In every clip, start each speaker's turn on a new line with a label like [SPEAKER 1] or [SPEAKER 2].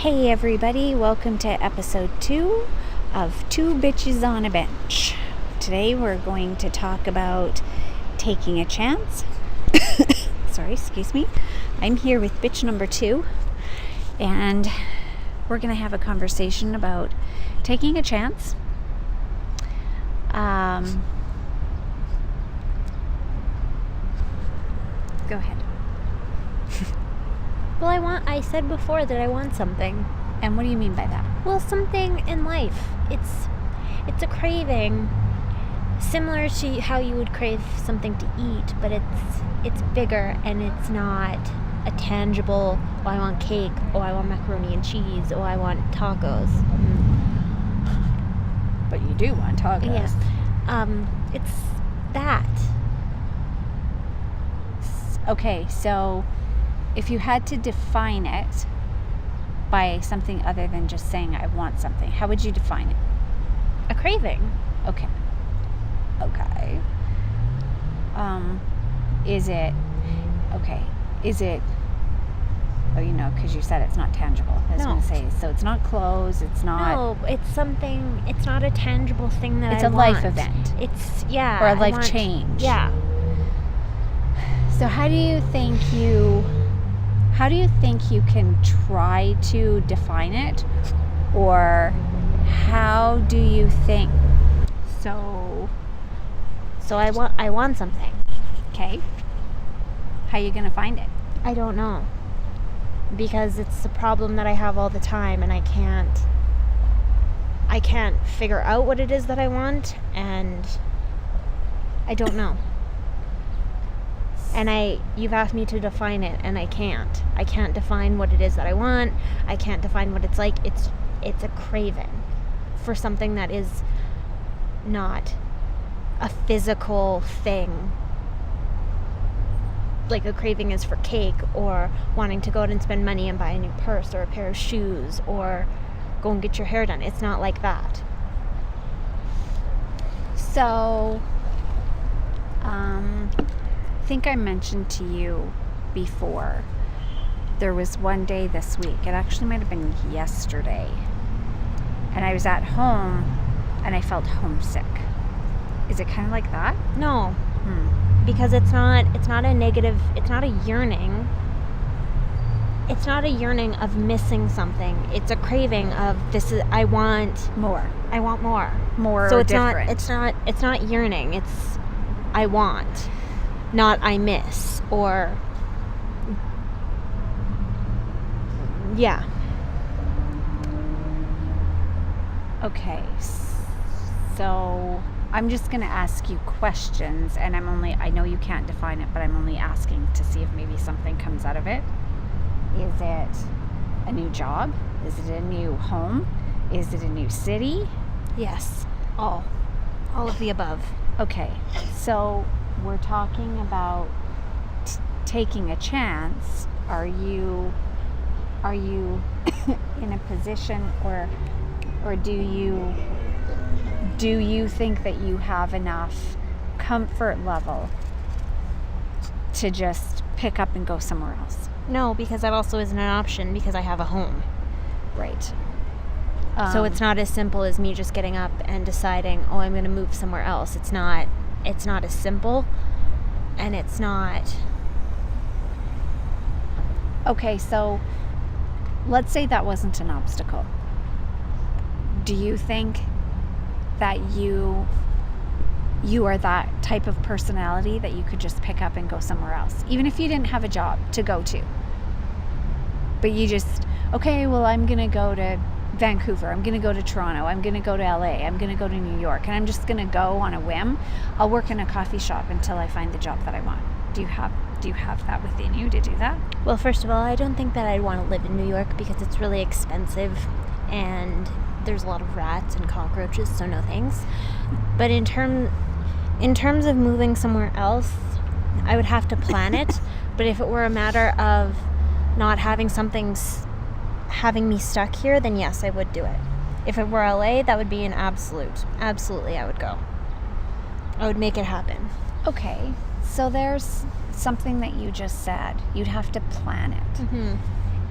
[SPEAKER 1] Hey everybody, welcome to episode 2 of Two Bitches on a Bench. Today we're going to talk about taking a chance. Sorry, excuse me. I'm here with bitch number 2, and we're going to have a conversation about taking a chance. Go ahead.
[SPEAKER 2] Well, I said before that I want something.
[SPEAKER 1] And what do you mean by that?
[SPEAKER 2] Well, something in life. It's a craving, similar to how you would crave something to eat, but it's bigger and it's not a tangible, oh, I want cake, oh, I want macaroni and cheese, oh, I want tacos.
[SPEAKER 1] But you do want tacos.
[SPEAKER 2] Yeah. It's that.
[SPEAKER 1] Okay, so if you had to define it by something other than just saying I want something, how would you define it?
[SPEAKER 2] A craving.
[SPEAKER 1] Okay. Is it, because you said it's not tangible. I was going to say, so it's not clothes, it's not...
[SPEAKER 2] No, it's something, it's not a tangible thing that
[SPEAKER 1] it's
[SPEAKER 2] I want.
[SPEAKER 1] It's a life event.
[SPEAKER 2] It's, yeah.
[SPEAKER 1] Or a life change.
[SPEAKER 2] Yeah.
[SPEAKER 1] So how do you think you can try to define it, or how do you think? So
[SPEAKER 2] I want something.
[SPEAKER 1] Okay. How are you gonna find it?
[SPEAKER 2] I don't know, because it's a problem that I have all the time, and I can't figure out what it is that I want, and I don't know. And you've asked me to define it, and I can't. I can't define what it is that I want. I can't define what it's like. It's a craving for something that is not a physical thing. Like a craving is for cake, or wanting to go out and spend money and buy a new purse or a pair of shoes, or go and get your hair done. It's not like that.
[SPEAKER 1] So, I think I mentioned to you before, there was one day this week, it actually might have been yesterday, and I was at home and I felt homesick. Is it kind of like that?
[SPEAKER 2] No. Because it's not a negative, it's not a yearning. It's not a yearning of missing something. It's a craving of I want
[SPEAKER 1] more.
[SPEAKER 2] I want more.
[SPEAKER 1] More
[SPEAKER 2] so
[SPEAKER 1] it's different.
[SPEAKER 2] It's not yearning. It's I want, not I miss, or yeah.
[SPEAKER 1] Okay. So I'm just going to ask you questions, and I know you can't define it, but I'm only asking to see if maybe something comes out of it. Is it a new job? Is it a new home? Is it a new city?
[SPEAKER 2] Yes. All of the above.
[SPEAKER 1] Okay. So we're talking about taking a chance. Are you in a position, or do you think that you have enough comfort level to just pick up and go somewhere else?
[SPEAKER 2] No, because that also isn't an option, because I have a home.
[SPEAKER 1] Right.
[SPEAKER 2] So it's not as simple as me just getting up and deciding, oh, I'm going to move somewhere else. It's not as simple, and it's not...
[SPEAKER 1] Okay, so let's say that wasn't an obstacle. Do you think that you are that type of personality that you could just pick up and go somewhere else, even if you didn't have a job to go to, but you just, okay, well, I'm going to go to Vancouver, I'm going to go to Toronto, I'm going to go to LA, I'm going to go to New York, and I'm just going to go on a whim. I'll work in a coffee shop until I find the job that I want. Do you have that within you to do that?
[SPEAKER 2] Well, first of all, I don't think that I'd want to live in New York, because it's really expensive, and there's a lot of rats and cockroaches, so no thanks. But in terms of moving somewhere else, I would have to plan it. But if it were a matter of not having something having me stuck here, then yes, I would do it. If it were LA, that would be an absolutely I would go. I would make it happen.
[SPEAKER 1] Okay, so there's something that you just said. You'd have to plan it.
[SPEAKER 2] Mm-hmm.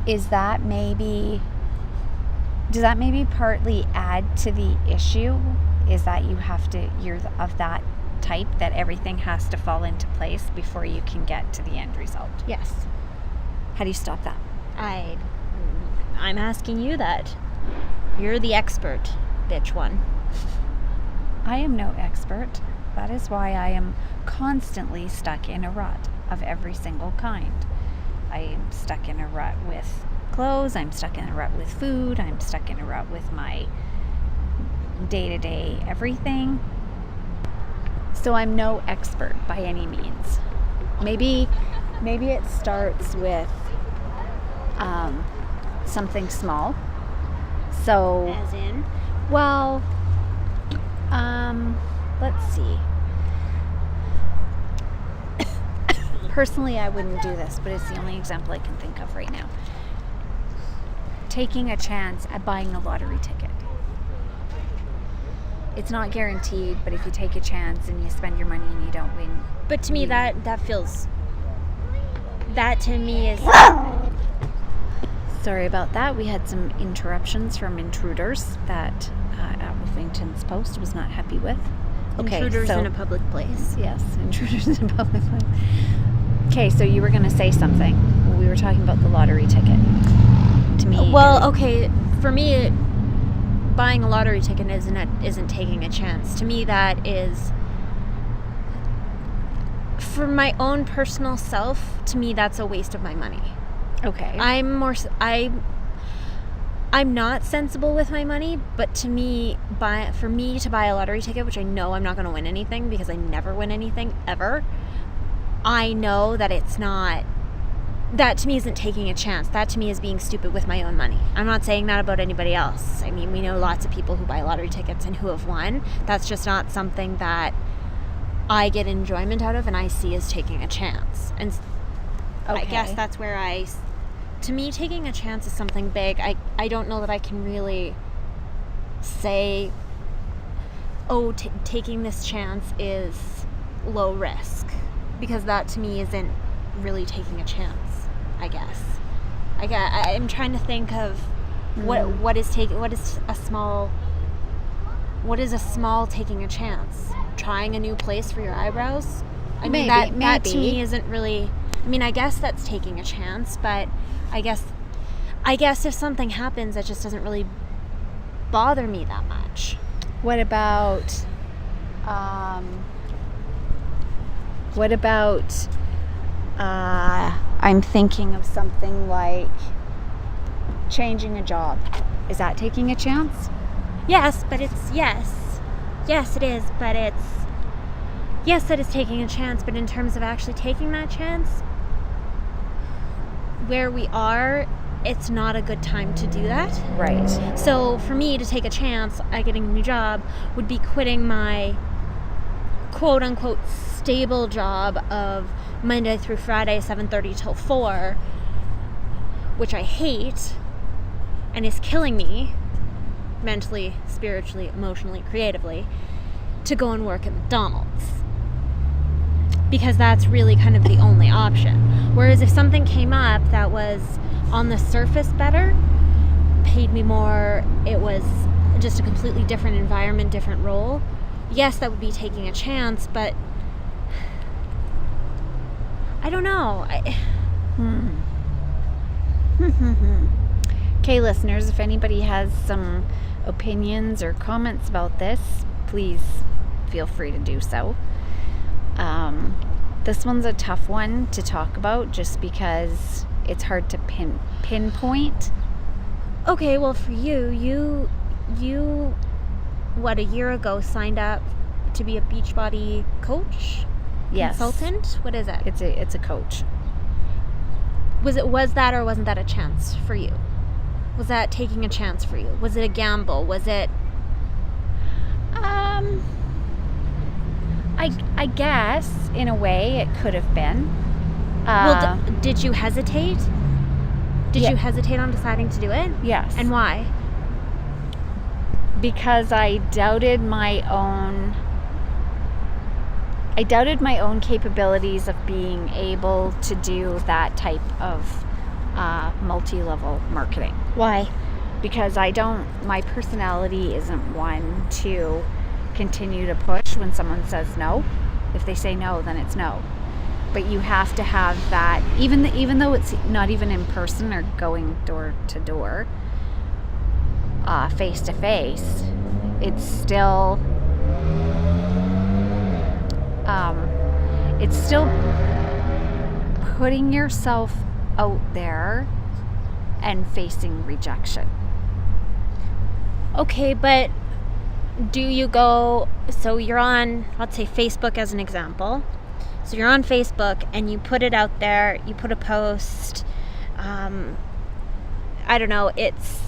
[SPEAKER 1] Is that maybe Does that maybe partly add to the issue? Is that you're of that type that everything has to fall into place before you can get to the end result?
[SPEAKER 2] Yes.
[SPEAKER 1] How do you stop that?
[SPEAKER 2] I'm asking you that. You're the expert, bitch one.
[SPEAKER 1] I am no expert. That is why I am constantly stuck in a rut of every single kind. I am stuck in a rut with clothes. I'm stuck in a rut with food. I'm stuck in a rut with my day-to-day everything. So I'm no expert by any means. Maybe it starts with something small. So,
[SPEAKER 2] As in?
[SPEAKER 1] well, let's see. Personally, I wouldn't do this, but it's the only example I can think of right now. Taking a chance at buying a lottery ticket. It's not guaranteed, but if you take a chance and you spend your money and you don't win.
[SPEAKER 2] But to me, that to me is...
[SPEAKER 1] Sorry about that. We had some interruptions from intruders that Wolfington's Post was not happy with. Okay,
[SPEAKER 2] Intruders in a public place.
[SPEAKER 1] Yes, intruders in a public place. Okay, so you were going to say something. We were talking about the lottery ticket. To me,
[SPEAKER 2] well, okay, for me, buying a lottery ticket isn't taking a chance. To me, that is, for my own personal self, to me, that's a waste of my money.
[SPEAKER 1] Okay.
[SPEAKER 2] I'm not sensible with my money, but to me, for me to buy a lottery ticket, which I know I'm not going to win anything because I never win anything ever, I know that it's not, that to me isn't taking a chance. That to me is being stupid with my own money. I'm not saying that about anybody else. I mean, we know lots of people who buy lottery tickets and who have won. That's just not something that I get enjoyment out of and I see as taking a chance. And
[SPEAKER 1] okay.
[SPEAKER 2] I guess that's where to me, taking a chance is something big. I don't know that I can really say, oh, taking this chance is low risk, because that to me isn't really taking a chance, I guess. I'm trying to think of what is a small taking a chance? Trying a new place for your eyebrows? I mean, that to me isn't really, I mean, I guess that's taking a chance, but I guess if something happens, that just doesn't really bother me that much.
[SPEAKER 1] What about I'm thinking of something like changing a job. Is that taking a chance?
[SPEAKER 2] Yes, but it's yes, it is, but it's yes, that is taking a chance, but in terms of actually taking that chance, where we are, it's not a good time to do that.
[SPEAKER 1] Right.
[SPEAKER 2] So for me to take a chance at getting a new job would be quitting my quote unquote stable job of Monday through Friday, 7:30 till 4, which I hate and is killing me mentally, spiritually, emotionally, creatively, to go and work at McDonald's. Because that's really kind of the only option. Whereas if something came up that was on the surface better, paid me more, it was just a completely different environment, different role, yes, that would be taking a chance, but I don't know.
[SPEAKER 1] Okay, listeners, if anybody has some opinions or comments about this, please feel free to do so. This one's a tough one to talk about just because it's hard to pinpoint.
[SPEAKER 2] Okay, well, for you what, a year ago signed up to be a Beachbody coach?
[SPEAKER 1] Yes.
[SPEAKER 2] Consultant? What is it?
[SPEAKER 1] It's a coach.
[SPEAKER 2] Was that or wasn't that a chance for you? Was that taking a chance for you? Was it a gamble? Was it...
[SPEAKER 1] I guess, in a way, it could have been.
[SPEAKER 2] Well, did you hesitate? Did you hesitate on deciding to do it?
[SPEAKER 1] Yes.
[SPEAKER 2] And why?
[SPEAKER 1] Because I doubted my own capabilities of being able to do that type of multi-level marketing.
[SPEAKER 2] Why?
[SPEAKER 1] because my personality isn't one to continue to push when someone says no. If they say no, then it's no. But you have to have that, even though it's not even in person or going door to door, face to face, it's still putting yourself out there and facing rejection.
[SPEAKER 2] Okay, but do you go, so you're on, let's say Facebook as an example. So you're on Facebook and you put it out there, you put a post, I don't know, it's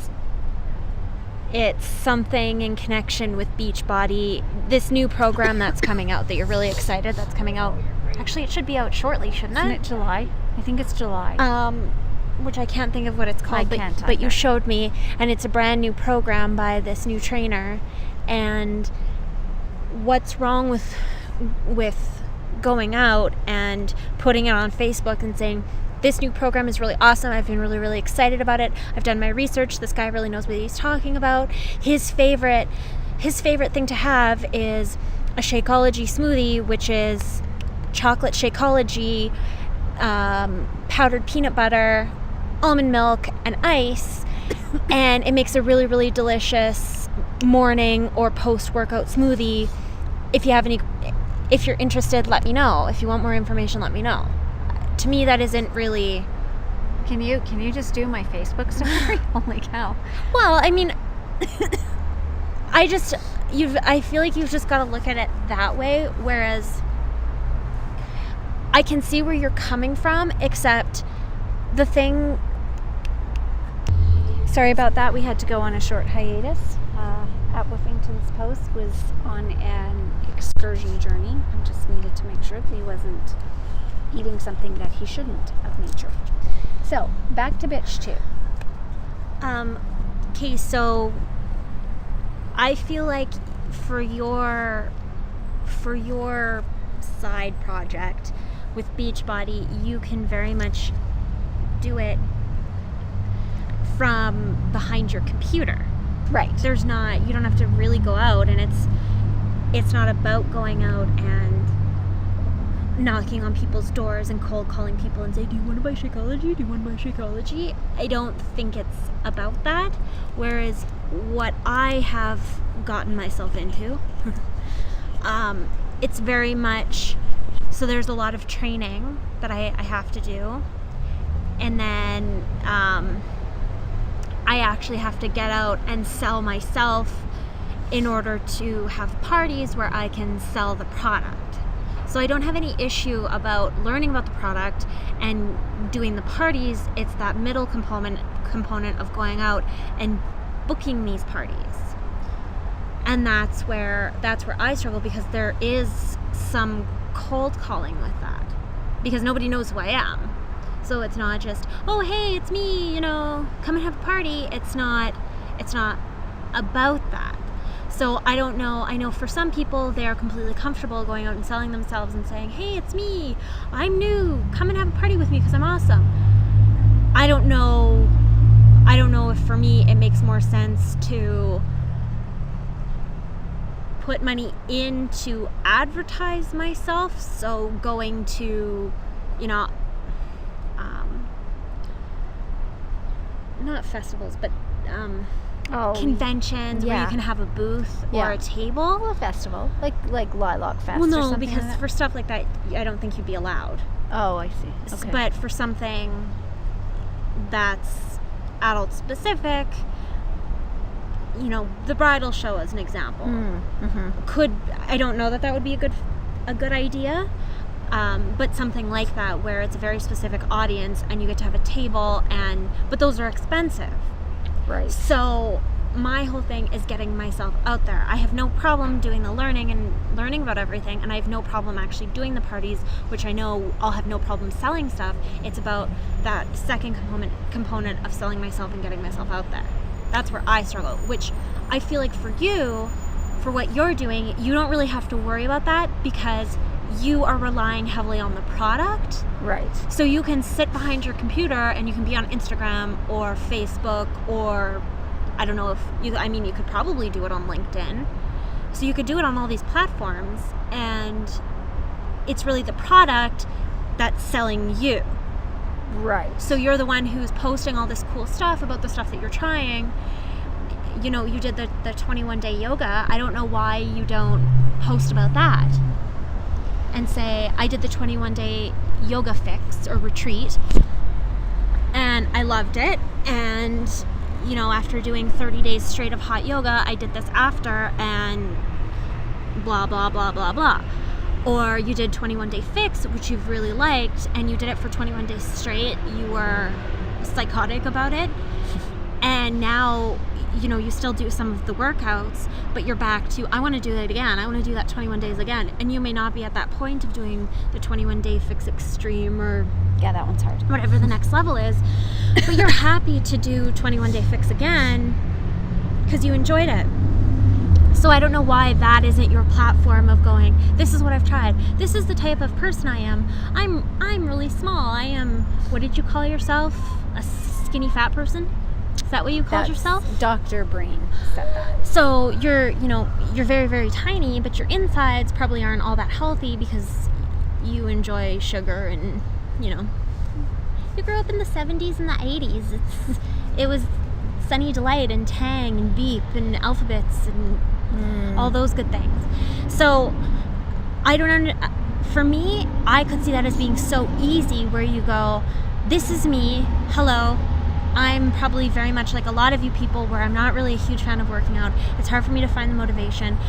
[SPEAKER 2] something in connection with Beachbody, this new program that's coming out that you're really excited that's coming out. Actually, it should be out shortly, shouldn't it?
[SPEAKER 1] Isn't it July? I think it's July.
[SPEAKER 2] Which I can't think of what it's called, but you showed me, and it's a brand new program by this new trainer. And what's wrong with going out and putting it on Facebook and saying, this new program is really awesome, I've been really, really excited about it, I've done my research, this guy really knows what he's talking about. His favorite thing to have is a Shakeology smoothie, which is chocolate Shakeology, powdered peanut butter, almond milk, and ice, and it makes a really, really delicious morning or post-workout smoothie. If you're interested, let me know. If you want more information, let me know. To me, that isn't really...
[SPEAKER 1] Can you just do my Facebook story? Holy cow.
[SPEAKER 2] Well, I mean, I feel like you've just got to look at it that way, whereas I can see where you're coming from, except the thing...
[SPEAKER 1] Sorry about that. We had to go on a short hiatus. At Woofington's Post was on an excursion journey and just needed to make sure that he wasn't eating something that he shouldn't of nature. So, back to bitch 2.
[SPEAKER 2] Okay, so I feel like for your side project with Beachbody, you can very much do it from behind your computer.
[SPEAKER 1] Right.
[SPEAKER 2] You don't have to really go out, and it's not about going out and knocking on people's doors and cold calling people and say, do you want to buy Shakeology? Do you want to buy Shakeology? I don't think it's about that. Whereas what I have gotten myself into, it's very much, so there's a lot of training that I have to do. And then I actually have to get out and sell myself in order to have parties where I can sell the product. So I don't have any issue about learning about the product and doing the parties. It's that middle component of going out and booking these parties. And that's where I struggle, because there is some cold calling with that, because nobody knows who I am. So it's not just, oh, hey, it's me, come and have a party. It's not about that. So I don't know. I know for some people, they are completely comfortable going out and selling themselves and saying, hey, it's me. I'm new. Come and have a party with me because I'm awesome. I don't know if for me it makes more sense to put money in to advertise myself. So going to, not festivals, but conventions where you can have a booth or a table.
[SPEAKER 1] Well, a festival, like Lilac Fest.
[SPEAKER 2] Well, no,
[SPEAKER 1] or something
[SPEAKER 2] because
[SPEAKER 1] like that.
[SPEAKER 2] for stuff like that, I don't think you'd be allowed.
[SPEAKER 1] Oh, I see. Okay.
[SPEAKER 2] But for something that's adult specific, the bridal show as an example, I don't know that would be a good idea. But something like that where it's a very specific audience and you get to have a table, but those are expensive.
[SPEAKER 1] Right.
[SPEAKER 2] So my whole thing is getting myself out there. I have no problem doing the learning and learning about everything, and I have no problem actually doing the parties, which I know I'll have no problem selling stuff. It's about that second component of selling myself and getting myself out there. That's where I struggle, which I feel like for you, for what you're doing, you don't really have to worry about that, because you are relying heavily on the product.
[SPEAKER 1] Right.
[SPEAKER 2] So you can sit behind your computer and you can be on Instagram or Facebook or I don't know if you could probably do it on LinkedIn. So you could do it on all these platforms, and it's really the product that's selling you.
[SPEAKER 1] Right.
[SPEAKER 2] So you're the one who's posting all this cool stuff about the stuff that you're trying. You know, you did the 21-day yoga. I don't know why you don't post about that and say, I did the 21-day yoga fix or retreat, and I loved it. And, you know, after doing 30 days straight of hot yoga, I did this after, and blah, blah, blah, blah, blah. Or you did 21-day fix, which you've really liked, and you did it for 21 days straight. You were psychotic about it. And now, you know, you still do some of the workouts, but you're back to, I want to do that again. I want to do that 21 days again. And you may not be at that point of doing the 21-day fix extreme or
[SPEAKER 1] Yeah, that one's hard.
[SPEAKER 2] whatever the next level is, but you're happy to do 21-day fix again because you enjoyed it. So I don't know why that isn't your platform of going, this is what I've tried. This is the type of person I am. I'm really small. I am, what did you call yourself? A skinny fat person? Is that what you called yourself?
[SPEAKER 1] Dr. Breen said that.
[SPEAKER 2] So you're very, very tiny, but your insides probably aren't all that healthy because you enjoy sugar and, you know, you grew up in the 70s and the 80s. It was Sunny Delight and Tang and Beep and Alphabets and all those good things. So for me, I could see that as being so easy, where you go, this is me, hello. I'm probably very much like a lot of you people, where I'm not really a huge fan of working out. It's hard for me to find the motivation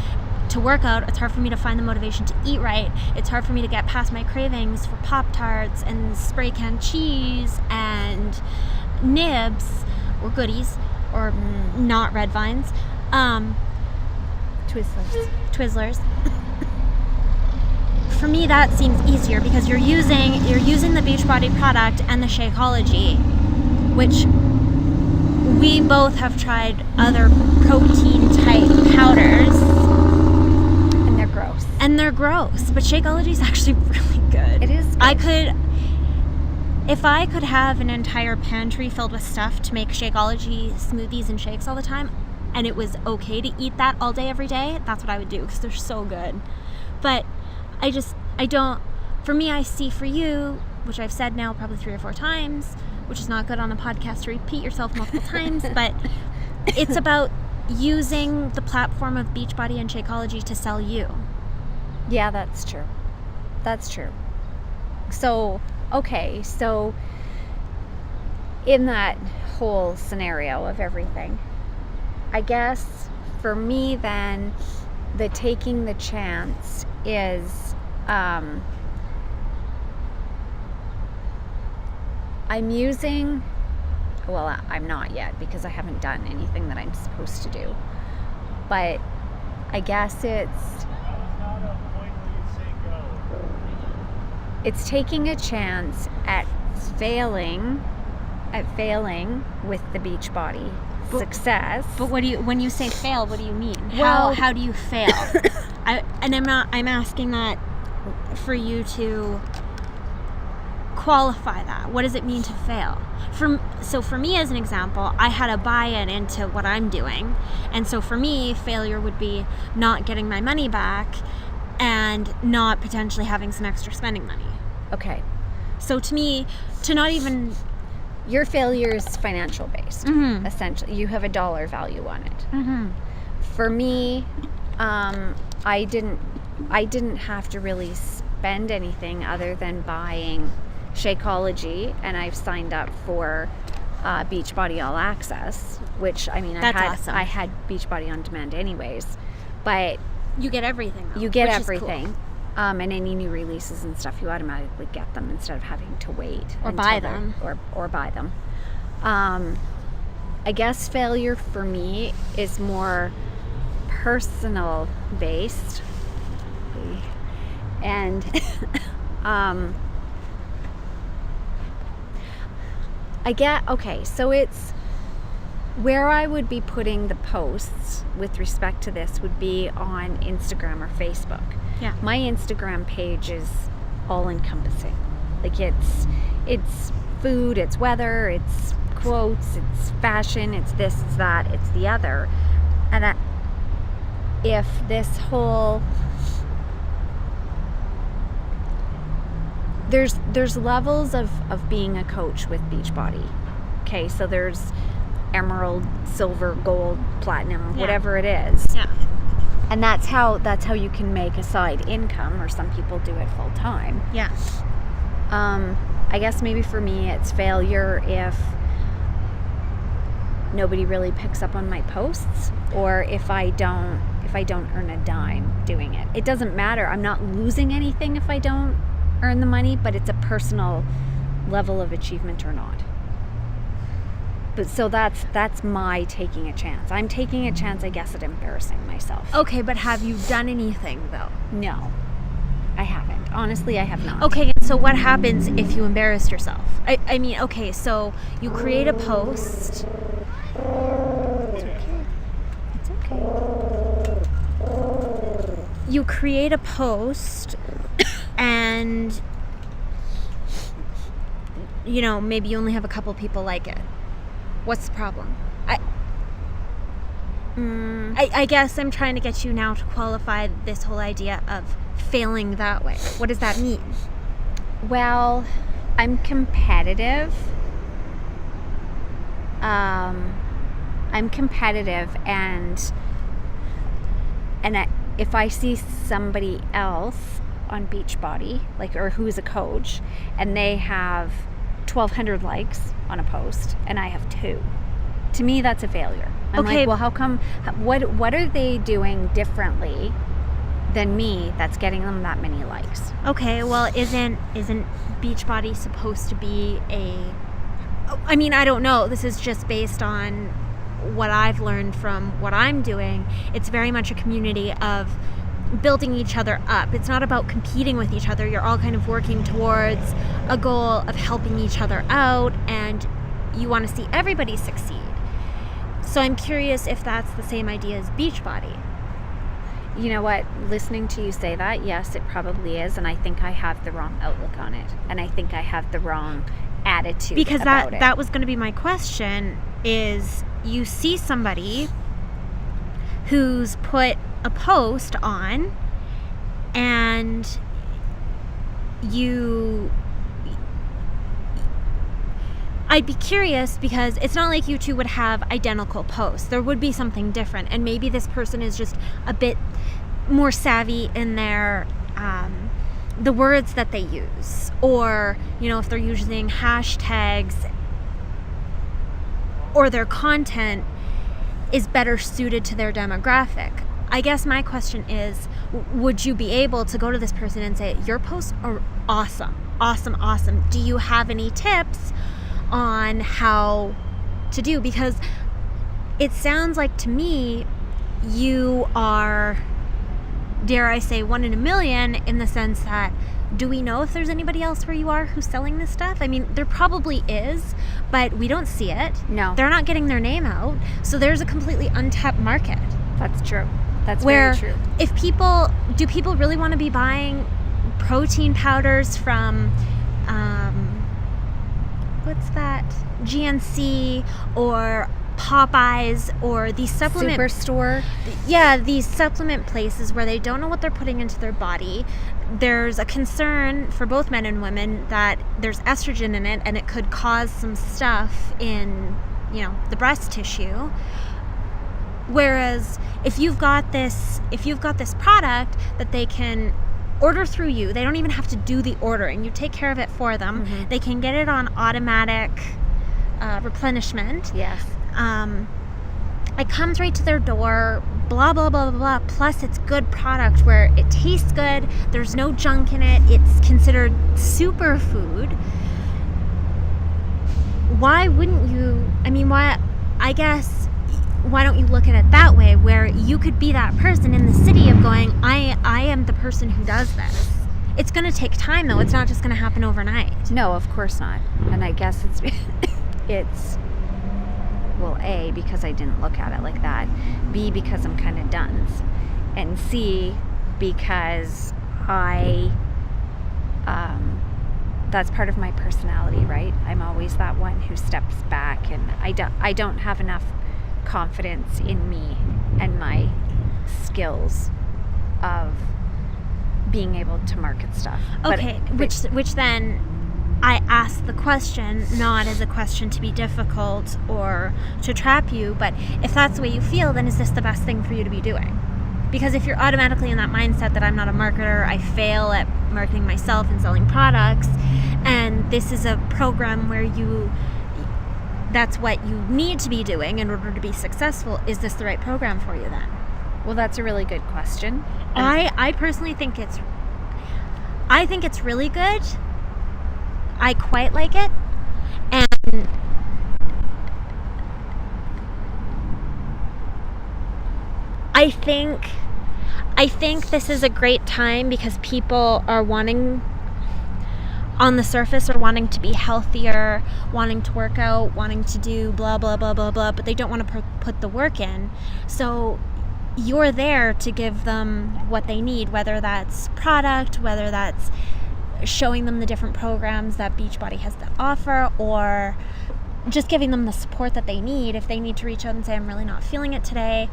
[SPEAKER 2] to work out. It's hard for me to find the motivation to eat right. It's hard for me to get past my cravings for Pop-Tarts and spray can cheese and nibs or goodies or not red vines. Twizzlers. For me, that seems easier because you're using the Beachbody product and the Shakeology, which we both have tried other protein type powders. And they're gross. But Shakeology is actually really good.
[SPEAKER 1] It is good.
[SPEAKER 2] If I could have an entire pantry filled with stuff to make Shakeology smoothies and shakes all the time, and it was okay to eat that all day, every day, that's what I would do because they're so good. But I don't, for me, I see for you, which I've said now probably 3 or 4 times, which is not good on a podcast to repeat yourself multiple times, but it's about using the platform of Beachbody and Shakeology to sell you.
[SPEAKER 1] Yeah, that's true. That's true. So, okay, so in that whole scenario of everything, I guess for me then, the taking the chance is, I'm not yet because I haven't done anything that I'm supposed to do. But I guess it's taking a chance at failing with the Beachbody success.
[SPEAKER 2] But when you say fail, what do you mean?
[SPEAKER 1] Well,
[SPEAKER 2] how do you fail? I'm asking that for you to qualify that. What does it mean to fail? So for me, as an example, I had a buy-in into what I'm doing, and so for me, failure would be not getting my money back and not potentially having some extra spending money.
[SPEAKER 1] Okay.
[SPEAKER 2] So to me, to not even...
[SPEAKER 1] Your failure is financial based, essentially. You have a dollar value on it.
[SPEAKER 2] Mm-hmm.
[SPEAKER 1] For me, I didn't have to really spend anything other than buying Shakeology, and I've signed up for Beachbody All Access, which
[SPEAKER 2] awesome.
[SPEAKER 1] I had Beachbody on demand anyways, but
[SPEAKER 2] you get everything.
[SPEAKER 1] You get everything. Cool. And any new releases and stuff, you automatically get them instead of having to wait
[SPEAKER 2] or buy them.
[SPEAKER 1] Or buy them. I guess failure for me is more personal based, and so it's where I would be putting the posts with respect to this would be on Instagram or Facebook.
[SPEAKER 2] Yeah.
[SPEAKER 1] My Instagram page is all encompassing. Like it's food, it's weather, it's quotes, it's fashion, it's this, it's that, it's the other. And if this whole... There's levels of being a coach with Beachbody. Okay, so there's emerald, silver, gold, platinum, whatever it is.
[SPEAKER 2] Yeah.
[SPEAKER 1] And that's how you can make a side income, or some people do it full time.
[SPEAKER 2] Yeah.
[SPEAKER 1] I guess maybe for me it's failure if nobody really picks up on my posts, or if I don't earn a dime doing it. It doesn't matter. I'm not losing anything if I don't earn the money, but it's a personal level of achievement or not. But so that's my taking a chance. I'm taking a chance, I guess, at embarrassing myself.
[SPEAKER 2] Okay, but have you done anything though?
[SPEAKER 1] No, I haven't. Honestly, I have not.
[SPEAKER 2] Okay, so what happens if you embarrassed yourself? I mean, okay, so you create a post.
[SPEAKER 1] It's okay.
[SPEAKER 2] You create a post and maybe you only have a couple people like it. What's the problem? I guess I'm trying to get you now to qualify this whole idea of failing that way. What does that mean?
[SPEAKER 1] Well, I'm competitive. And if I see somebody else on Beachbody, or who's a coach, and they have 1,200 likes on a post, and I have 2, to me that's a failure. I'm
[SPEAKER 2] okay.
[SPEAKER 1] Well, how come? What are they doing differently than me that's getting them that many likes?
[SPEAKER 2] Okay, well, isn't Beachbody supposed to be I mean, I don't know. This is just based on what I've learned from what I'm doing. It's very much a community of building each other up. It's not about competing with each other. You're all kind of working towards a goal of helping each other out, and you want to see everybody succeed. So I'm curious if that's the same idea as Beachbody.
[SPEAKER 1] You know what? Listening to you say that, yes, it probably is, and I think I have the wrong outlook on it, and I think I have the wrong attitude
[SPEAKER 2] because
[SPEAKER 1] about it.
[SPEAKER 2] That was going to be my question, is you see somebody who's put a post on, and I'd be curious, because it's not like you two would have identical posts. There would be something different, and maybe this person is just a bit more savvy in their the words that they use, or if they're using hashtags, or their content is better suited to their demographic. I guess my question is, would you be able to go to this person and say, your posts are awesome, awesome, awesome. Do you have any tips on how to do? Because it sounds like to me you are, dare I say, 1 in a million, in the sense that, do we know if there's anybody else where you are who's selling this stuff? I mean, there probably is, but we don't see it.
[SPEAKER 1] No.
[SPEAKER 2] They're not getting their name out. So there's a completely untapped market.
[SPEAKER 1] That's true. That's
[SPEAKER 2] where
[SPEAKER 1] very true.
[SPEAKER 2] Do people really want to be buying protein powders from, what's that? GNC or Popeyes, or these supplement
[SPEAKER 1] Superstore.
[SPEAKER 2] Yeah, these supplement places where they don't know what they're putting into their body. There's a concern for both men and women that there's estrogen in it, and it could cause some stuff in, the breast tissue. Whereas if you've got this product that they can order through you, they don't even have to do the ordering. You take care of it for them. Mm-hmm. They can get it on automatic replenishment.
[SPEAKER 1] Yes.
[SPEAKER 2] It comes right to their door, blah, blah, blah, blah, blah. Plus, it's good product where it tastes good. There's no junk in it. It's considered superfood. Why wouldn't you? I mean, why don't you look at it that way, where you could be that person in the city of going, I am the person who does this. It's going to take time, though. It's not just going to happen overnight.
[SPEAKER 1] No, of course not. And I guess it's well, A, because I didn't look at it like that. B, because I'm kind of dunce. And C, because I that's part of my personality, right? I'm always that one who steps back, and I don't have enough confidence in me and my skills of being able to market stuff.
[SPEAKER 2] Okay, which then I ask the question not as a question to be difficult or to trap you, but if that's the way you feel, then is this the best thing for you to be doing? Because if you're automatically in that mindset that I'm not a marketer, I fail at marketing myself and selling products, and this is a program where that's what you need to be doing in order to be successful, is this the right program for you then?
[SPEAKER 1] Well, that's a really good question.
[SPEAKER 2] I personally think it's really good. I quite like it. And I think this is a great time because people are wanting, on the surface, are wanting to be healthier, wanting to work out, wanting to do blah, blah, blah, blah, blah, but they don't want to put the work in. So you're there to give them what they need, whether that's product, whether that's showing them the different programs that Beachbody has to offer, or just giving them the support that they need. If they need to reach out and say, I'm really not feeling it today.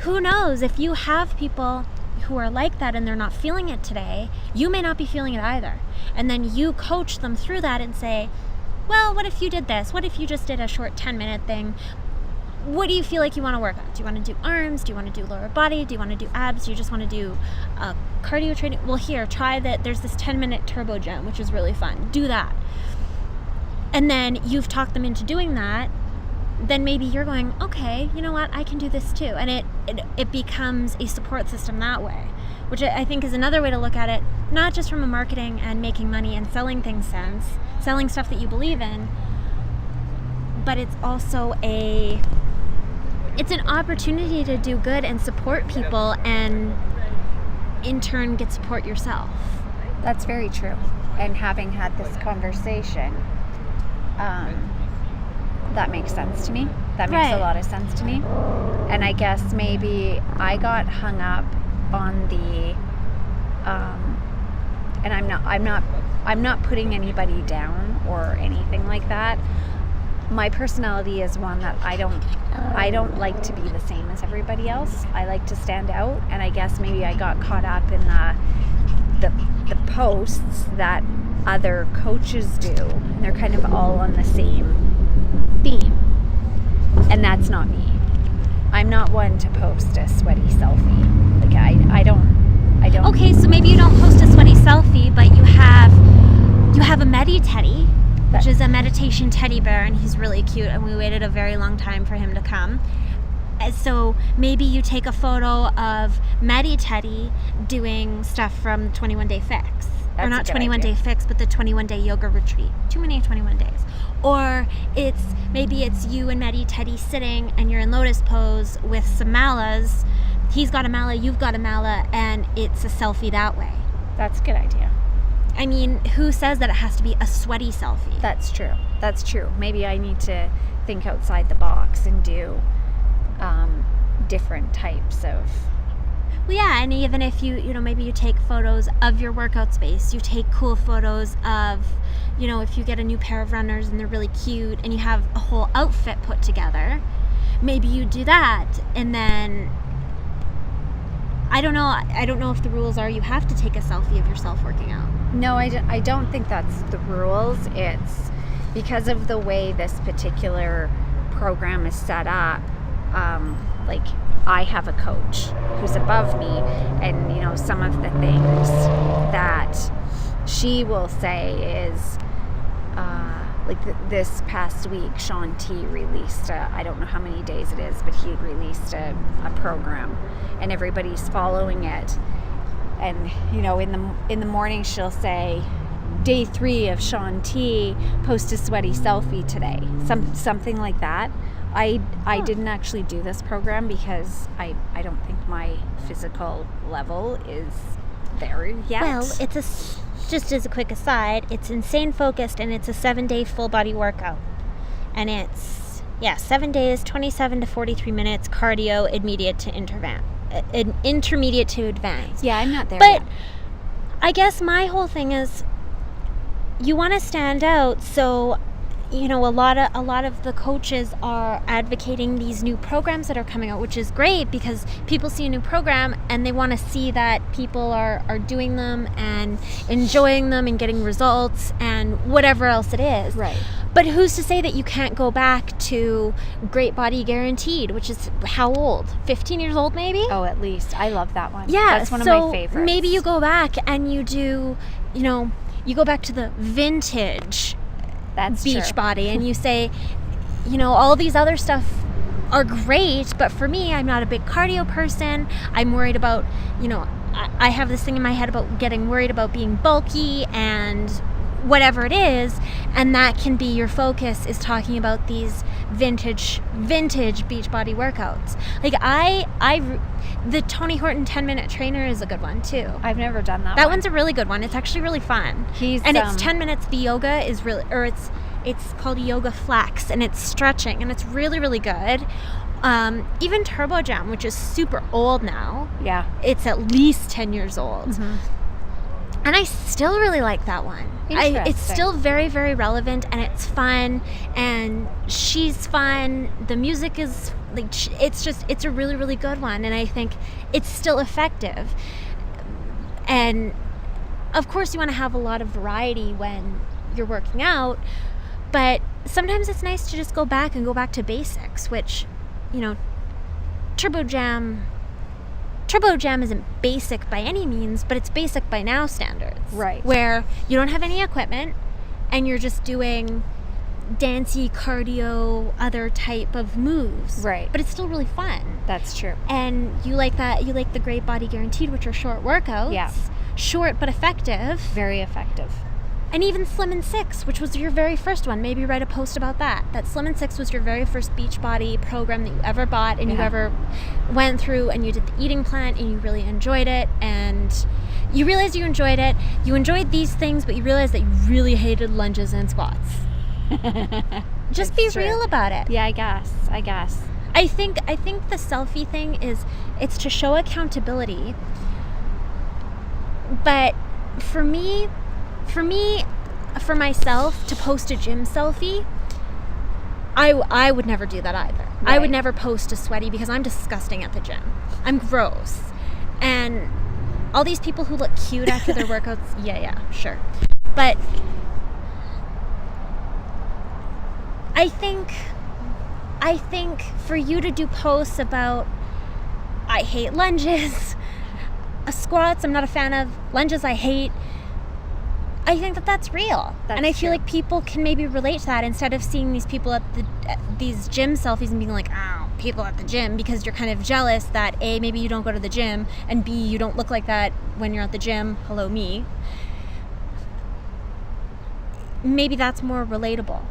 [SPEAKER 2] Who knows? If you have people who are like that and they're not feeling it today, you may not be feeling it either. And then you coach them through that and say, well, what if you did this? What if you just did a short 10-minute thing? What do you feel like you want to work on? Do you want to do arms? Do you want to do lower body? Do you want to do abs? Do you just want to do cardio training? Well, here, try that. There's this 10-minute turbo gym, which is really fun. Do that. And then you've talked them into doing that. Then maybe you're going, okay, you know what? I can do this too. And it becomes a support system that way, which I think is another way to look at it, not just from a marketing and making money and selling things sense, selling stuff that you believe in, but it's also it's an opportunity to do good and support people, and in turn get support yourself.
[SPEAKER 1] That's very true. And having had this conversation, that makes sense to me. That makes a lot of sense to me. And I guess maybe I got hung up on the and I'm not putting anybody down or anything like that. My personality is one that I don't like to be the same as everybody else. I like to stand out, and I guess maybe I got caught up in the posts that other coaches do. And they're kind of all on the same theme, and that's not me. I'm not one to post a sweaty selfie. Like I don't.
[SPEAKER 2] Okay, so maybe you don't post a sweaty selfie, but you have a Medi Teddy, which is a meditation teddy bear, and he's really cute, and we waited a very long time for him to come. And so maybe you take a photo of Medi Teddy doing stuff from the 21 Day Fix. Or not 21 Day Fix, but the 21 Day Yoga Retreat. Too many 21 days. Or maybe it's you and Medi Teddy sitting and you're in lotus pose with some malas. He's got a mala, you've got a mala, and it's a selfie that way.
[SPEAKER 1] That's a good idea.
[SPEAKER 2] I mean, who says that it has to be a sweaty selfie?
[SPEAKER 1] That's true. Maybe I need to think outside the box and do different types of...
[SPEAKER 2] Well, yeah, and even if maybe you take photos of your workout space, you take cool photos of, if you get a new pair of runners and they're really cute and you have a whole outfit put together, maybe you do that. And then, I don't know if the rules are you have to take a selfie of yourself working out.
[SPEAKER 1] No, I don't think that's the rules. It's because of the way this particular program is set up. Like, I have a coach who's above me, and some of the things that she will say is this past week Shaun T released I don't know how many days it is, but he released a program, and everybody's following it. And in the morning she'll say, day 3 of Shaun T, post a sweaty selfie today, something like that. I didn't actually do this program because I don't think my physical level is there yet.
[SPEAKER 2] Well, just as a quick aside, it's insane focused, and it's a 7-day full body workout. And it's 7 days, 27 to 43 minutes, cardio, intermediate to advanced.
[SPEAKER 1] Yeah, I'm not there
[SPEAKER 2] but
[SPEAKER 1] yet.
[SPEAKER 2] I guess my whole thing is, you want to stand out. So, you know, a lot of the coaches are advocating these new programs that are coming out, which is great because people see a new program and they want to see that people are doing them and enjoying them and getting results and whatever else it is.
[SPEAKER 1] Right.
[SPEAKER 2] But who's to say that you can't go back to Great Body Guaranteed, which is how old? 15 years old maybe?
[SPEAKER 1] Oh, at least. I love that one.
[SPEAKER 2] Yeah.
[SPEAKER 1] That's one of my favorites.
[SPEAKER 2] Maybe you go back and you do, you know, you go back to the vintage
[SPEAKER 1] That's
[SPEAKER 2] beach
[SPEAKER 1] true.
[SPEAKER 2] body and you say, you know, all these other stuff are great, but for me, I'm not a big cardio person. I'm worried about, you know, I have this thing in my head about getting worried about being bulky and whatever it is, and that can be your focus, is talking about these vintage beach body workouts. Like the Tony Horton 10-minute trainer is a good one too.
[SPEAKER 1] I've never done that.
[SPEAKER 2] That one's a really good one. It's actually really fun. It's 10 minutes. The yoga is really, or it's called Yoga Flex, and it's stretching, and it's really, really good. Even Turbo Jam, which is super old now.
[SPEAKER 1] Yeah.
[SPEAKER 2] It's at least 10 years old. Mm-hmm. And I still really like that one. It's still very, very relevant, and it's fun, and she's fun. The music is like, it's a really, really good one, and I think it's still effective. And of course, you want to have a lot of variety when you're working out, but sometimes it's nice to just go back to basics, which, you know, Turbo Jam isn't basic by any means, but it's basic by now standards.
[SPEAKER 1] Right.
[SPEAKER 2] Where you don't have any equipment and you're just doing dancey cardio, other type of moves.
[SPEAKER 1] Right.
[SPEAKER 2] But it's still really fun.
[SPEAKER 1] That's true.
[SPEAKER 2] And you like that. You like the Great Body Guaranteed, which are short workouts.
[SPEAKER 1] Yeah.
[SPEAKER 2] Short but effective.
[SPEAKER 1] Very effective.
[SPEAKER 2] And even Slim and Six, which was your very first one. Maybe write a post about that. That Slim and Six was your very first Beachbody program that you ever bought and you ever went through, and you did the eating plan and you really enjoyed it, and you realized you enjoyed it. You enjoyed these things, but you realized that you really hated lunges and squats. Just be real about it.
[SPEAKER 1] Yeah, I guess.
[SPEAKER 2] I think the selfie thing it's to show accountability. But for myself to post a gym selfie, I would never do that either. Right. I would never post a sweaty because I'm disgusting at the gym. I'm gross. And all these people who look cute after their workouts, yeah, sure. But I think for you to do posts about, I hate lunges, squats I'm not a fan of, lunges I hate, I think that's real. And I feel like people can maybe relate to that instead of seeing these people at these gym selfies and being like, oh, people at the gym, because you're kind of jealous that A, maybe you don't go to the gym, and B, you don't look like that when you're at the gym. Hello, me. Maybe that's more relatable.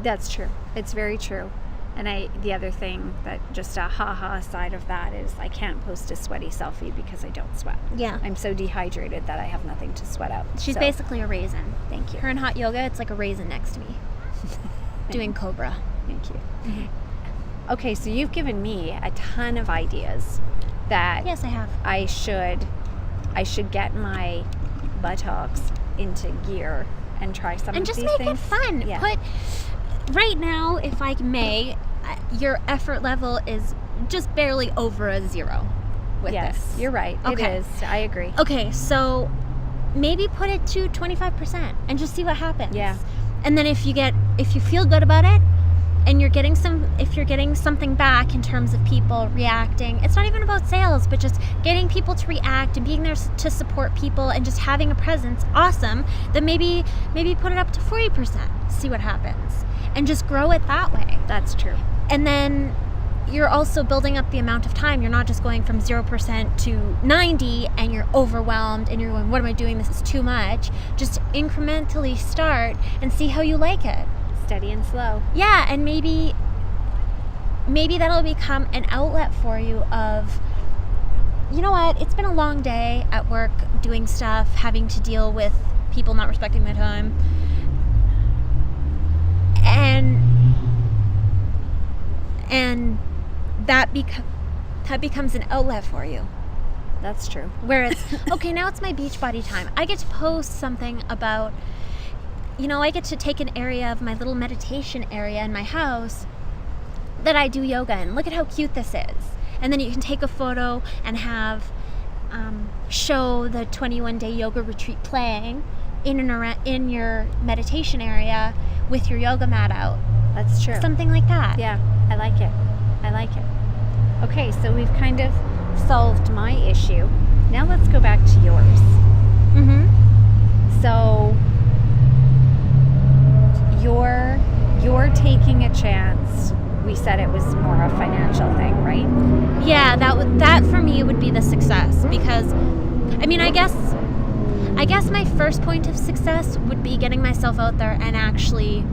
[SPEAKER 1] That's true. It's very true. And the other thing that just a ha-ha side of that is I can't post a sweaty selfie because I don't sweat.
[SPEAKER 2] Yeah.
[SPEAKER 1] I'm so dehydrated that I have nothing to sweat out.
[SPEAKER 2] She's basically a raisin.
[SPEAKER 1] Thank you.
[SPEAKER 2] Her in hot yoga, it's like a raisin next to me. Doing Cobra.
[SPEAKER 1] Thank you. Mm-hmm. Okay, so you've given me a ton of ideas that
[SPEAKER 2] yes, I have.
[SPEAKER 1] I should get my buttocks into gear and try some of these things.
[SPEAKER 2] And just make it fun.
[SPEAKER 1] Yeah.
[SPEAKER 2] Right now, if I may, your effort level is just barely over a 0 with this.
[SPEAKER 1] Yes, you're right.
[SPEAKER 2] Okay.
[SPEAKER 1] It is. I agree.
[SPEAKER 2] Okay, so maybe put it to 25% and just see what happens.
[SPEAKER 1] Yeah.
[SPEAKER 2] And then if you feel good about it, and if you're getting something back in terms of people reacting, it's not even about sales, but just getting people to react and being there to support people and just having a presence, awesome, then maybe put it up to 40%, see what happens, and just grow it that way.
[SPEAKER 1] That's true.
[SPEAKER 2] And then you're also building up the amount of time. You're not just going from 0% to 90 and you're overwhelmed and you're going, what am I doing? This is too much. Just incrementally start and see how you like it.
[SPEAKER 1] Steady and slow.
[SPEAKER 2] Yeah, and maybe that'll become an outlet for you of, you know what, it's been a long day at work doing stuff, having to deal with people not respecting my time. And that becomes an outlet for you.
[SPEAKER 1] That's true.
[SPEAKER 2] Where it's, okay, now it's my Beachbody time. I get to post something about, I get to take an area of my little meditation area in my house that I do yoga in. Look at how cute this is. And then you can take a photo and have show the 21-day yoga retreat playing in and around in your meditation area with your yoga mat out.
[SPEAKER 1] That's true.
[SPEAKER 2] Something like that.
[SPEAKER 1] Yeah, I like it. Okay, so we've kind of solved my issue. Now let's go back to yours.
[SPEAKER 2] Mm-hmm.
[SPEAKER 1] So you're taking a chance. We said it was more a financial thing, right?
[SPEAKER 2] Yeah, that for me would be the success, because I guess my first point of success would be getting myself out there and actually,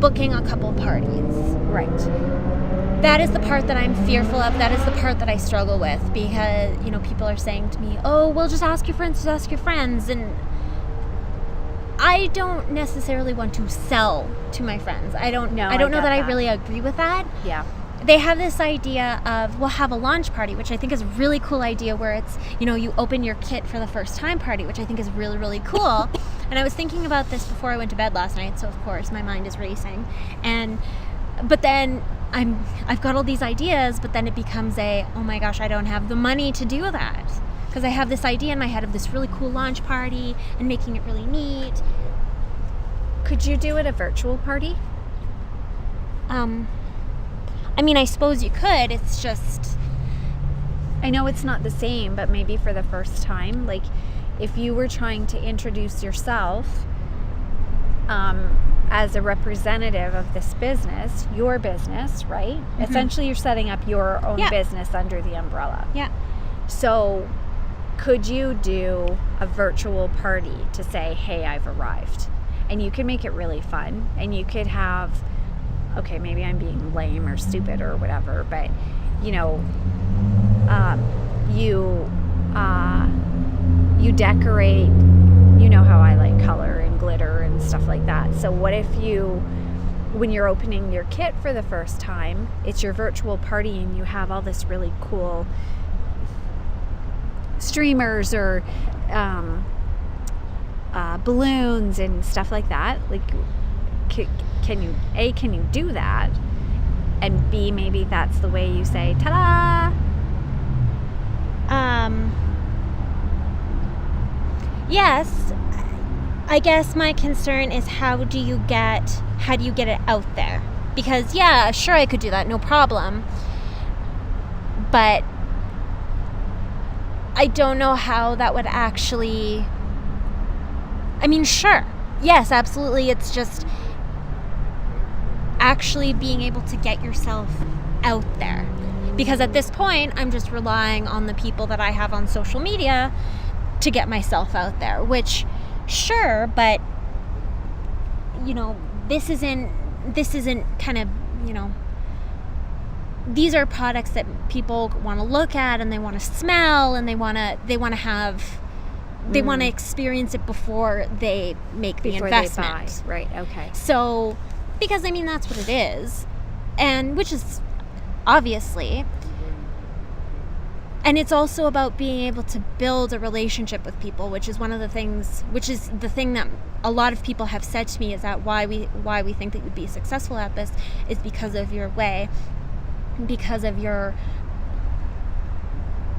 [SPEAKER 2] booking a couple parties.
[SPEAKER 1] Right.
[SPEAKER 2] That is the part that I'm fearful of. That is the part that I struggle with, because, people are saying to me, oh, well, just ask your friends. And I don't necessarily want to sell to my friends. I don't know that I really agree with that.
[SPEAKER 1] Yeah.
[SPEAKER 2] They have this idea of, we'll have a launch party, which I think is a really cool idea, where it's, you open your kit for the first time party, which I think is really, really cool. And I was thinking about this before I went to bed last night, so of course my mind is racing. But then I've got all these ideas, but then it becomes oh my gosh, I don't have the money to do that. Because I have this idea in my head of this really cool launch party and making it really neat.
[SPEAKER 1] Could you do it a virtual party?
[SPEAKER 2] I suppose you could. It's just,
[SPEAKER 1] I know it's not the same, but maybe for the first time, like if you were trying to introduce yourself as a representative of this business, your business, right? Mm-hmm. Essentially, you're setting up your own business under the umbrella.
[SPEAKER 2] Yeah.
[SPEAKER 1] So could you do a virtual party to say, hey, I've arrived? And you could make it really fun, and you could have, okay, maybe I'm being lame or stupid or whatever, but you decorate, how I like color and glitter and stuff like that. So what if when you're opening your kit for the first time, it's your virtual party and you have all this really cool streamers or balloons and stuff like that. Like, can you do that? And B, maybe that's the way you say, ta-da!
[SPEAKER 2] Yes. I guess my concern is how do you get it out there? Because, yeah, sure, I could do that, no problem. But I don't know how that would actually... sure. Yes, absolutely. It's just actually being able to get yourself out there. Because at this point, I'm just relying on the people that I have on social media to get myself out there, which, sure, but, this isn't kind of, these are products that people want to look at and they want to smell and they want to have... They want to experience it before they make the investment.
[SPEAKER 1] They buy. Right, okay.
[SPEAKER 2] So, because, that's what it is. And which is, obviously. And it's also about being able to build a relationship with people, which is the thing that a lot of people have said to me, is that why we think that you'd be successful at this is because of your way, because of your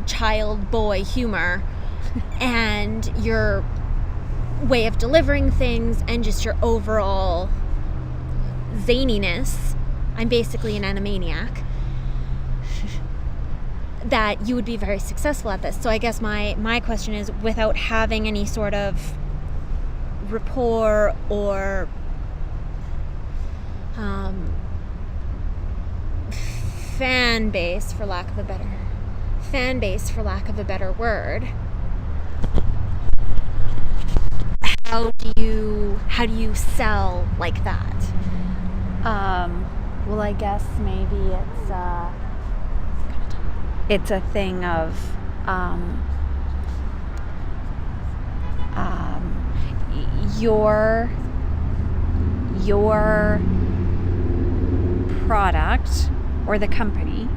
[SPEAKER 2] child boy humor and your way of delivering things and just your overall zaniness. I'm basically an animaniac. That you would be very successful at this. So I guess my question is, without having any sort of rapport or fan base, for lack of a better word, how do you sell like that?
[SPEAKER 1] Well, I guess maybe it's a thing of your product or the company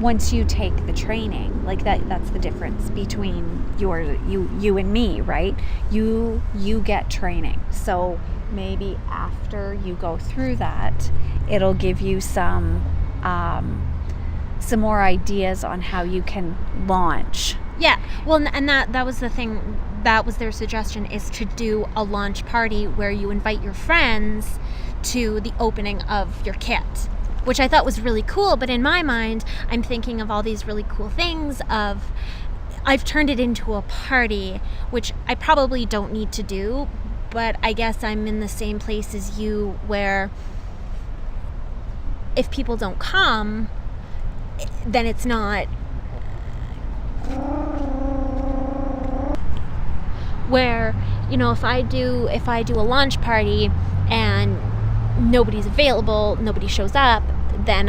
[SPEAKER 1] once you take the training, like that's the difference between you and me, right? You get training. So maybe after you go through that, it'll give you some more ideas on how you can launch.
[SPEAKER 2] Yeah. Well, and that was the thing. That was their suggestion, is to do a launch party where you invite your friends to the opening of your kit, which I thought was really cool. But in my mind, I'm thinking of all these really cool things of, I've turned it into a party, which I probably don't need to do, but I guess I'm in the same place as you, where if people don't come, then it's not, where, you know, if I do a launch party and nobody's available, nobody shows up, then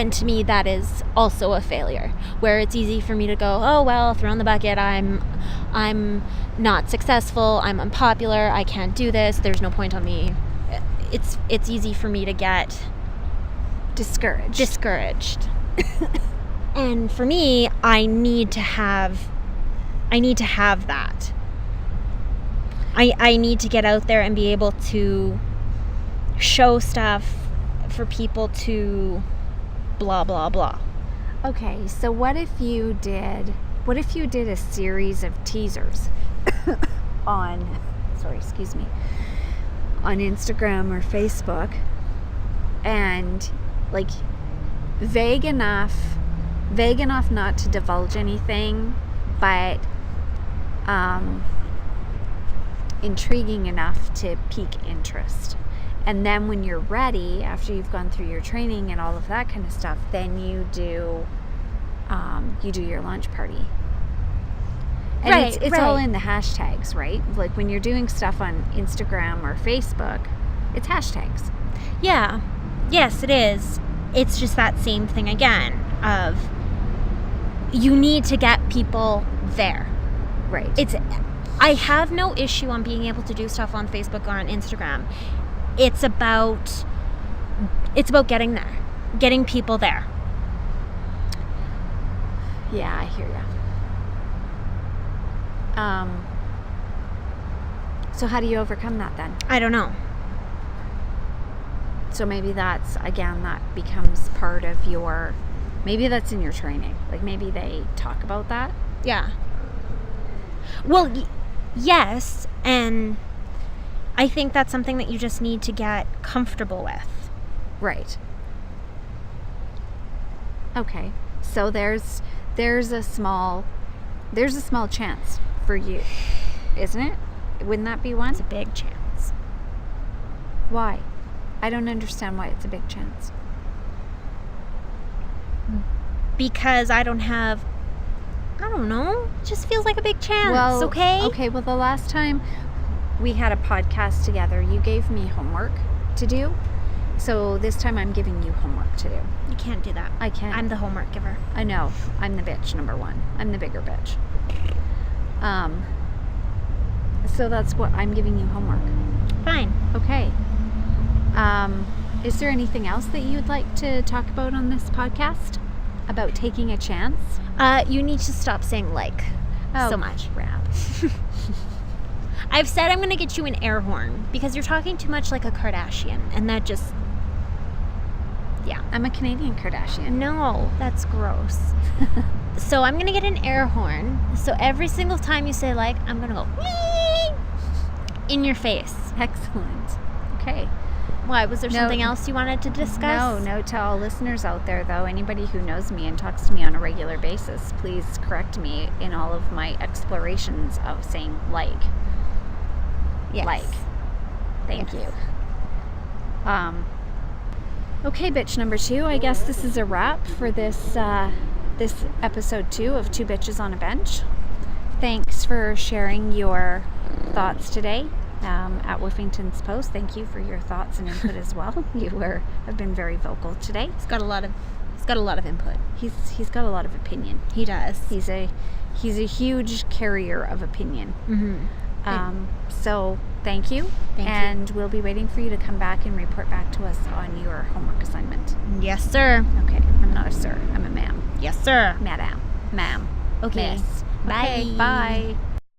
[SPEAKER 2] to me that is also a failure, where it's easy for me to go, oh well, throw in the bucket, I'm not successful, I'm unpopular, I can't do this, there's no point on me. It's easy for me to get discouraged. And for me, I need to have that. I need to get out there and be able to show stuff for people to blah blah blah.
[SPEAKER 1] Okay, so what if you did a series of teasers on Instagram or Facebook, and like vague enough not to divulge anything, but intriguing enough to pique interest. And then when you're ready, after you've gone through your training and all of that kind of stuff, then you do your launch party. And
[SPEAKER 2] Right,
[SPEAKER 1] it's
[SPEAKER 2] right.
[SPEAKER 1] all in the hashtags, right? Like when you're doing stuff on Instagram or Facebook, it's hashtags.
[SPEAKER 2] Yeah. Yes, it is. It's just that same thing again of, you need to get people there.
[SPEAKER 1] Right.
[SPEAKER 2] I have no issue on being able to do stuff on Facebook or on Instagram. It's about getting there, getting people there.
[SPEAKER 1] Yeah, I hear ya. So how do you overcome that then?
[SPEAKER 2] I don't know.
[SPEAKER 1] So maybe that becomes part of maybe that's in your training. Like maybe they talk about that.
[SPEAKER 2] Yeah. Well, yes, and I think that's something that you just need to get comfortable with.
[SPEAKER 1] Right. Okay. So there's a small chance for you, isn't it? Wouldn't that be one?
[SPEAKER 2] It's a big chance.
[SPEAKER 1] Why? I don't understand why it's a big chance.
[SPEAKER 2] Because I don't know. It just feels like a big chance, okay?
[SPEAKER 1] Okay, well, the last time we had a podcast together, you gave me homework to do. So this time I'm giving you homework to do.
[SPEAKER 2] You can't do that.
[SPEAKER 1] I can't.
[SPEAKER 2] I'm the homework giver.
[SPEAKER 1] I know. I'm the bitch, number one. I'm the bigger bitch. So that's what I'm giving you homework.
[SPEAKER 2] Fine.
[SPEAKER 1] Okay. Is there anything else that you'd like to talk about on this podcast? About taking a chance?
[SPEAKER 2] You need to stop saying so much.
[SPEAKER 1] Crap.
[SPEAKER 2] I've said I'm going to get you an air horn because you're talking too much like a Kardashian, and that just... Yeah.
[SPEAKER 1] I'm a Canadian Kardashian.
[SPEAKER 2] No, that's gross. So I'm going to get an air horn. So every single time you say I'm going to go in your face.
[SPEAKER 1] Excellent. Okay.
[SPEAKER 2] Why? Was there something else you wanted to discuss?
[SPEAKER 1] No, to all listeners out there, though, anybody who knows me and talks to me on a regular basis, please correct me in all of my explorations of saying
[SPEAKER 2] Yes.
[SPEAKER 1] Thank you. Okay, bitch number 2, I guess this is a wrap for this episode 2 of Two Bitches on a Bench. Thanks for sharing your thoughts today. At Woofington's Post, thank you for your thoughts and input as well. You have been very vocal today.
[SPEAKER 2] He's got a lot of input.
[SPEAKER 1] He's got a lot of opinion.
[SPEAKER 2] He does.
[SPEAKER 1] He's a huge carrier of opinion.
[SPEAKER 2] Mm-hmm.
[SPEAKER 1] So thank you.
[SPEAKER 2] Thank you.
[SPEAKER 1] And we'll be waiting for you to come back and report back to us on your homework assignment.
[SPEAKER 2] Yes, sir.
[SPEAKER 1] Okay, I'm not a sir, I'm a ma'am.
[SPEAKER 2] Yes, sir.
[SPEAKER 1] Madam. Ma'am.
[SPEAKER 2] Okay.
[SPEAKER 1] Miss.
[SPEAKER 2] Bye.
[SPEAKER 1] Okay, bye.